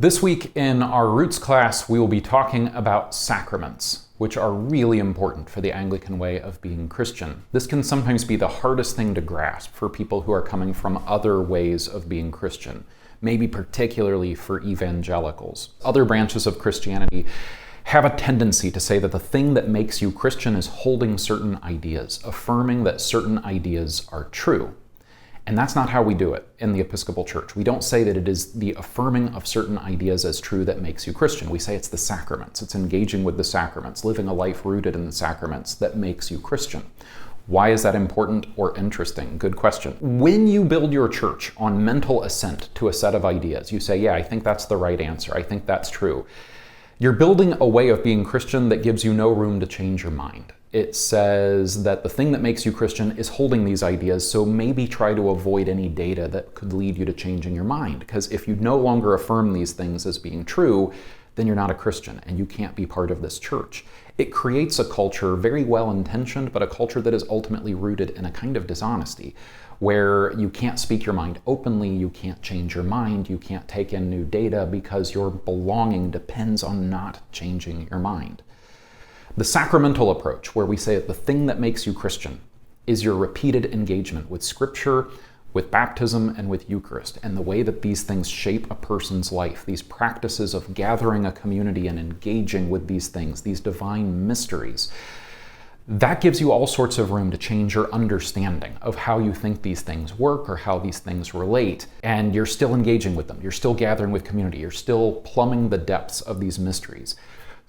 This week in our Roots class, we will be talking about sacraments, which are really important for the Anglican way of being Christian. This can sometimes be the hardest thing to grasp for people who are coming from other ways of being Christian, maybe particularly for evangelicals. Other branches of Christianity have a tendency to say that the thing that makes you Christian is holding certain ideas, affirming that certain ideas are true. And that's not how we do it in the Episcopal Church. We don't say that it is the affirming of certain ideas as true that makes you Christian. We say it's the sacraments. It's engaging with the sacraments, living a life rooted in the sacraments that makes you Christian. Why is that important or interesting? Good question. When you build your church on mental assent to a set of ideas, you say, yeah, I think that's the right answer. I think that's true. You're building a way of being Christian that gives you no room to change your mind. It says that the thing that makes you Christian is holding these ideas, so maybe try to avoid any data that could lead you to changing your mind. Because if you no longer affirm these things as being true, then you're not a Christian and you can't be part of this church. It creates a culture, very well-intentioned, but a culture that is ultimately rooted in a kind of dishonesty, where you can't speak your mind openly, you can't change your mind, you can't take in new data because your belonging depends on not changing your mind. The sacramental approach, where we say that the thing that makes you Christian is your repeated engagement with Scripture, with baptism, and with Eucharist, and the way that these things shape a person's life, these practices of gathering a community and engaging with these things, these divine mysteries, that gives you all sorts of room to change your understanding of how you think these things work or how these things relate, and you're still engaging with them, you're still gathering with community, you're still plumbing the depths of these mysteries.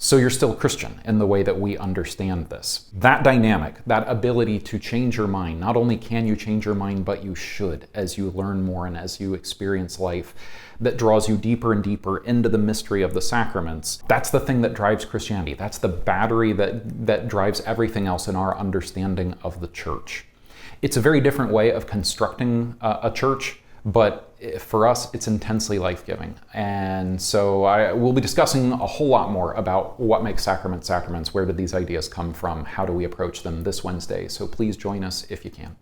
So you're still Christian in the way that we understand this. That dynamic, that ability to change your mind, not only can you change your mind, but you should as you learn more and as you experience life that draws you deeper and deeper into the mystery of the sacraments. That's the thing that drives Christianity. That's the battery that drives everything else in our understanding of the church. It's a very different way of constructing a church, but for us, it's intensely life-giving. And so we'll be discussing a whole lot more about what makes sacraments sacraments, where did these ideas come from, how do we approach them this Wednesday. So please join us if you can.